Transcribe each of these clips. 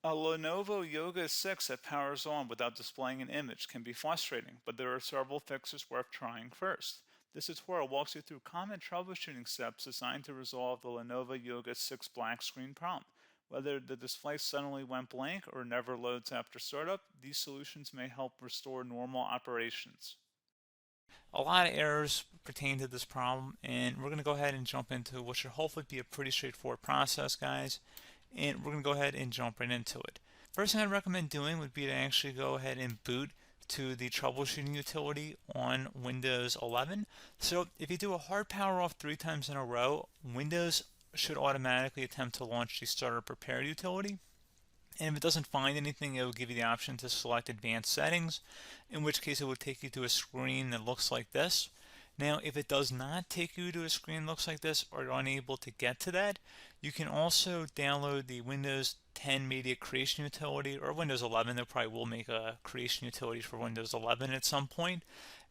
A Lenovo Yoga 6 that powers on without displaying an image can be frustrating, but there are several fixes worth trying first. This tutorial walks you through common troubleshooting steps designed to resolve the Lenovo Yoga 6 black screen problem. Whether the display suddenly went blank or never loads after startup, these solutions may help restore normal operations. A lot of errors pertain to this problem, and we're going to go ahead and jump into what should hopefully be a pretty straightforward process, guys. And we're going to go ahead and jump right into it. First thing I'd recommend doing would be to actually go ahead and boot to the troubleshooting utility on Windows 11. So if you do a hard power off 3 times in a row, Windows should automatically attempt to launch the starter prepare utility. And if it doesn't find anything, it will give you the option to select advanced settings, in which case it will take you to a screen that looks like this. Now, if it does not take you to a screen that looks like this, or you're unable to get to that, you can also download the Windows 10 Media Creation Utility, or Windows 11. They probably will make a creation utility for Windows 11 at some point.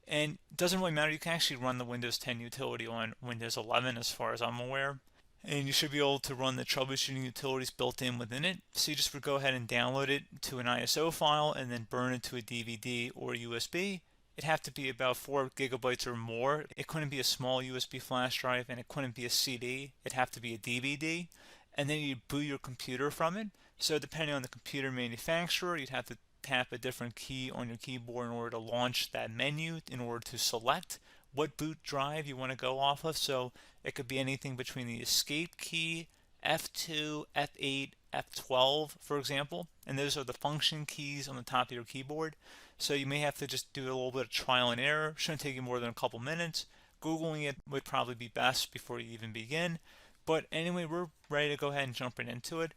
And it doesn't really matter, you can actually run the Windows 10 utility on Windows 11 as far as I'm aware. And you should be able to run the troubleshooting utilities built in within it. So you just would go ahead and download it to an ISO file and then burn it to a DVD or USB. It'd have to be about 4 gigabytes or more. It couldn't be a small USB flash drive, and it couldn't be a CD. It'd have to be a DVD. And then you'd boot your computer from it. So depending on the computer manufacturer, you'd have to tap a different key on your keyboard in order to launch that menu, in order to select what boot drive you want to go off of. So it could be anything between the escape key, F2, F8, F12, for example, and those are the function keys on the top of your keyboard. So you may have to just do a little bit of trial and error. Shouldn't take you more than a couple minutes. Googling it would probably be best before you even begin. But anyway, we're ready to go ahead and jump right into it.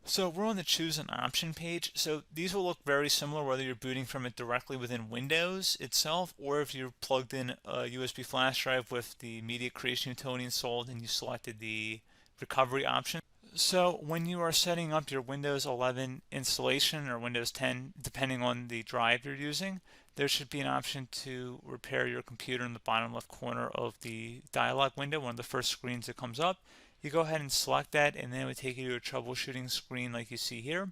So we're on the choose an option page. So these will look very similar whether you're booting from it directly within Windows itself, or if you're plugged in a USB flash drive with the media creation utility installed and you selected the recovery option. So when you are setting up your Windows 11 installation or Windows 10, depending on the drive you're using, there should be an option to repair your computer in the bottom left corner of the dialog window, one of the first screens that comes up. You go ahead and select that, and then it would take you to a troubleshooting screen like you see here.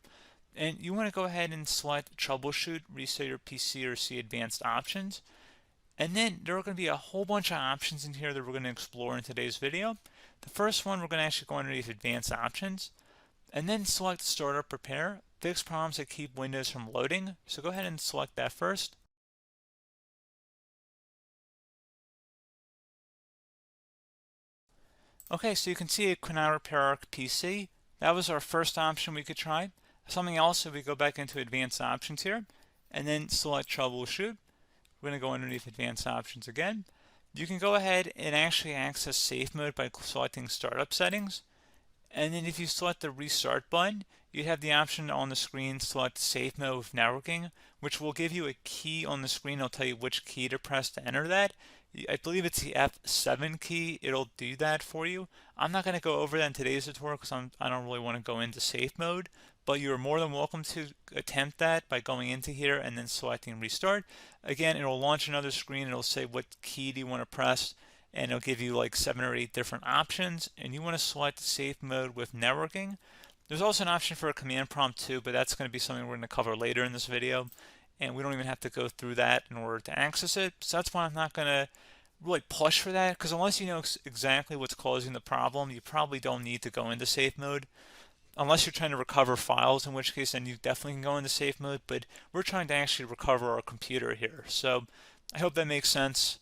And you want to go ahead and select troubleshoot, reset your PC, or see advanced options. And then there are going to be a whole bunch of options in here that we're going to explore in today's video. The first one, we're going to actually go underneath advanced options and then select startup prepare, fix problems that keep Windows from loading. So go ahead and select that first. Okay, so you can see it cannot repair our PC. That was our first option we could try. Something else, if we go back into advanced options here and then select troubleshoot, we're going to go underneath advanced options again. You can go ahead and actually access safe mode by selecting startup settings. And then if you select the restart button, you have the option on the screen select safe mode with networking, which will give you a key on the screen. It'll tell you which key to press to enter that. I believe it's the F7 key. It'll do that for you. I'm not going to go over that in today's tutorial because I don't really want to go into safe mode, but you're more than welcome to attempt that by going into here and then selecting restart. Again, it'll launch another screen. It'll say what key do you want to press, and it'll give you like 7 or 8 different options, and you want to select safe mode with networking. There's also an option for a command prompt too, but that's going to be something we're going to cover later in this video, and we don't even have to go through that in order to access it. So that's why I'm not going to really push for that, because unless you know exactly what's causing the problem, you probably don't need to go into safe mode. Unless you're trying to recover files, in which case then you definitely can go into safe mode, but we're trying to actually recover our computer here. So I hope that makes sense.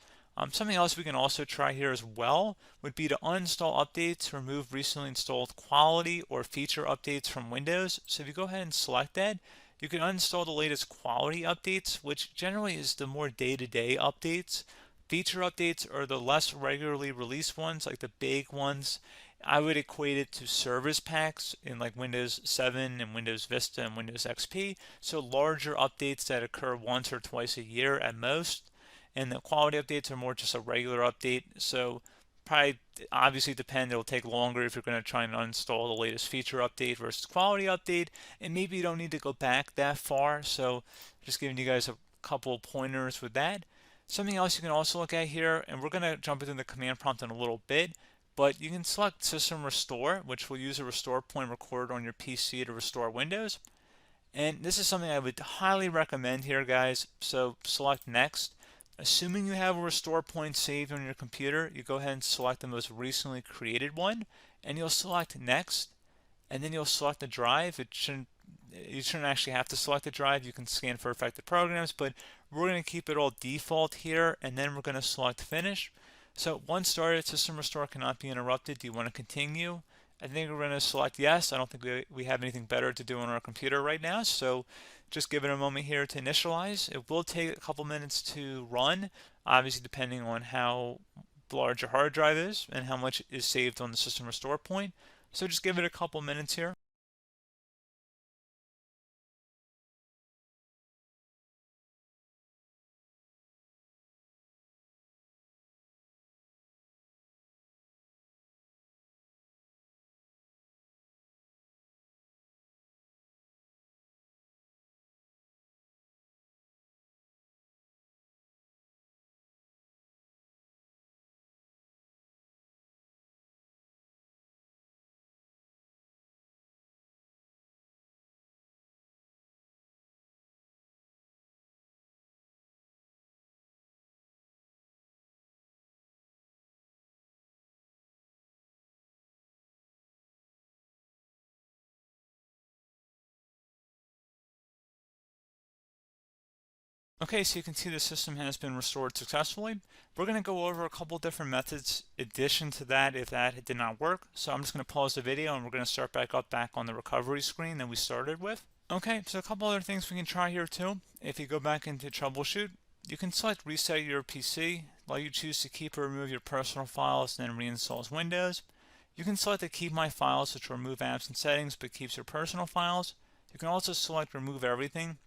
Something else we can also try here as well would be to uninstall updates, remove recently installed quality or feature updates from Windows. So if you go ahead and select that, you can uninstall the latest quality updates, which generally is the more day-to-day updates. Feature updates are the less regularly released ones, like the big ones. I would equate it to service packs in like Windows 7 and Windows Vista and Windows XP. So larger updates that occur once or twice a year at most. And the quality updates are more just a regular update. So probably obviously depend, it'll take longer if you're going to try and uninstall the latest feature update versus quality update. And maybe you don't need to go back that far. So just giving you guys a couple of pointers with that. Something else you can also look at here, and we're going to jump into the command prompt in a little bit, But you can select System Restore, which will use a restore point recorded on your PC to restore Windows. And this is something I would highly recommend here, guys. So select Next. Assuming you have a restore point saved on your computer, you go ahead and select the most recently created one, and you'll select Next, and then you'll select the drive. You shouldn't actually have to select the drive. You can scan for affected programs, but we're going to keep it all default here, and then we're going to select Finish. So once started, System Restore cannot be interrupted. Do you want to continue? I think we're going to select yes. I don't think we have anything better to do on our computer right now, so just give it a moment here to initialize. It will take a couple minutes to run, obviously depending on how large your hard drive is and how much is saved on the System Restore point. So just give it a couple minutes here. Okay, so you can see the system has been restored successfully. We're going to go over a couple different methods addition to that if that did not work. So I'm just going to pause the video and we're going to start back on the recovery screen that we started with. Okay, so a couple other things we can try here too. If you go back into troubleshoot, you can select reset your PC, let you choose to keep or remove your personal files, and then reinstalls Windows. You can select to keep my files, which will remove apps and settings but keeps your personal files. You can also select remove everything,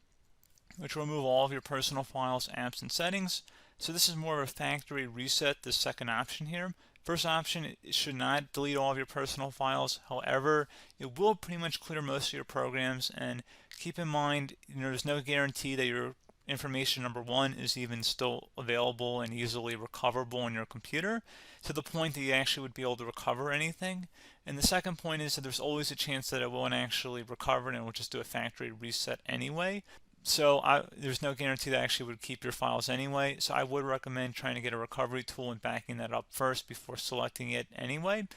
which will remove all of your personal files, apps, and settings. So this is more of a factory reset, the second option here. First option, it should not delete all of your personal files. However, it will pretty much clear most of your programs. And keep in mind, there's no guarantee that your information, number one, is even still available and easily recoverable on your computer to the point that you actually would be able to recover anything. And the second point is that there's always a chance that it won't actually recover and it will just do a factory reset anyway. So there's no guarantee that actually would keep your files anyway. So I would recommend trying to get a recovery tool and backing that up first before selecting it anyway.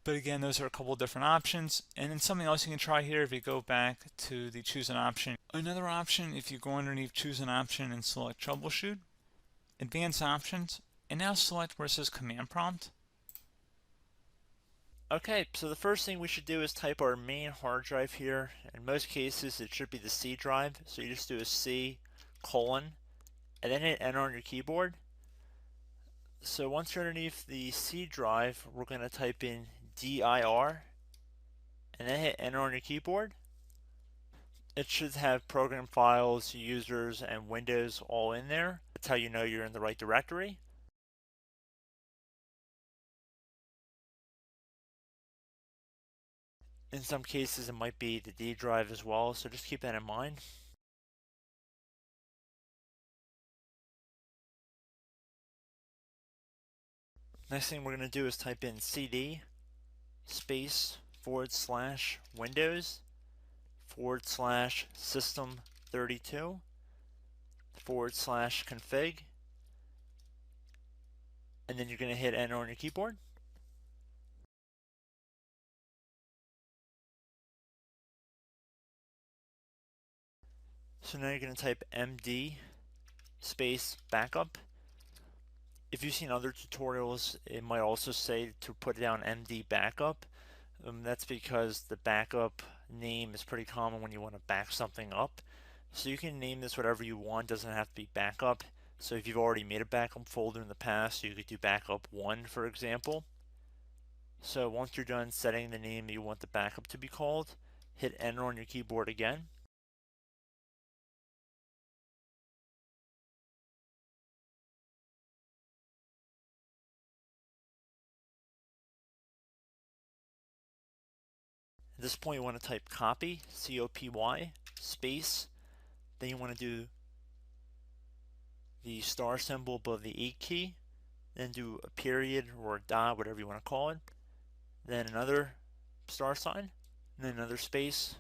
But again, those are a couple of different options. And then something else you can try here if you go back to the choose an option. Another option, if you go underneath choose an option and select troubleshoot, advanced options, and now select where it says command prompt. Okay, so the first thing we should do is type our main hard drive here. In most cases, it should be the C drive. So you just do a C colon and then hit enter on your keyboard. So once you're underneath the C drive, we're going to type in dir and then hit enter on your keyboard. It should have program files, users, and Windows all in there. That's how you know you're in the right directory. In some cases, it might be the D drive as well, so just keep that in mind. Next thing we're going to do is type in cd space / Windows / system 32 / config, and then you're going to hit enter on your keyboard. So now you're going to type md space backup. If you've seen other tutorials, it might also say to put down md backup. That's because the backup name is pretty common when you want to back something up. So you can name this whatever you want, doesn't have to be backup. So if you've already made a backup folder in the past, you could do backup 1, for example. So once you're done setting the name you want the backup to be called, hit enter on your keyboard again. At this point you want to type copy, C-O-P-Y, space, then you want to do the star symbol above the 8 key, then do a period or a dot, whatever you want to call it. then another star sign, and then another space,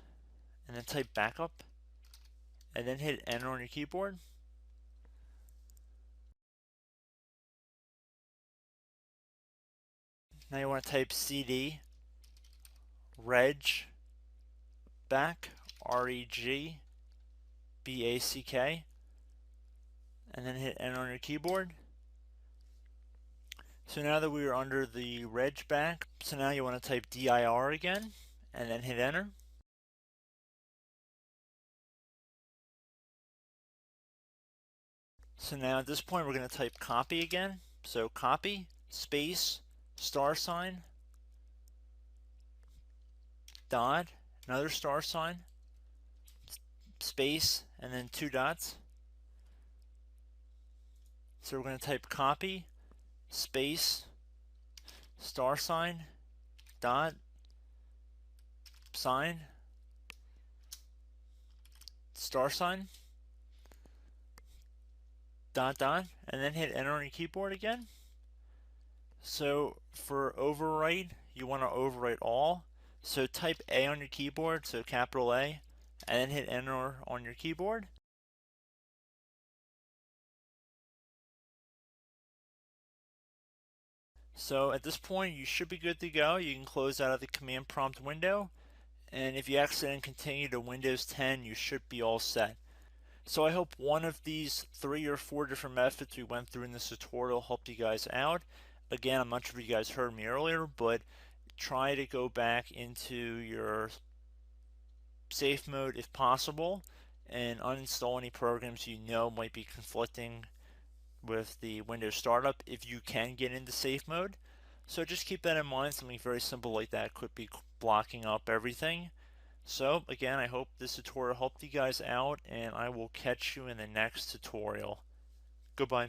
and then type backup, and then hit enter on your keyboard. Now you want to type cd reg back, REG BACK, and then hit enter on your keyboard. So now that we are under the reg back, so now you want to type dir again, and then hit enter. So now at this point we're going to type copy again. So copy, space, star sign, dot, another star sign, space, and then 2 dots. So we're going to type copy, space, star sign, dot, sign, star sign, dot, dot, and then hit enter on your keyboard again. So for overwrite, you want to overwrite all. So type A on your keyboard, so capital A, and then hit enter on your keyboard. So at this point, you should be good to go. You can close out of the command prompt window, and if you accidentally continue to Windows 10, you should be all set. So I hope one of these 3 or 4 different methods we went through in this tutorial helped you guys out. Again, I'm not sure if you guys heard me earlier, but try to go back into your safe mode if possible and uninstall any programs you know might be conflicting with the Windows startup if you can get into safe mode. So just keep that in mind. Something very simple like that could be blocking up everything. So again, I hope this tutorial helped you guys out, and I will catch you in the next tutorial. Goodbye.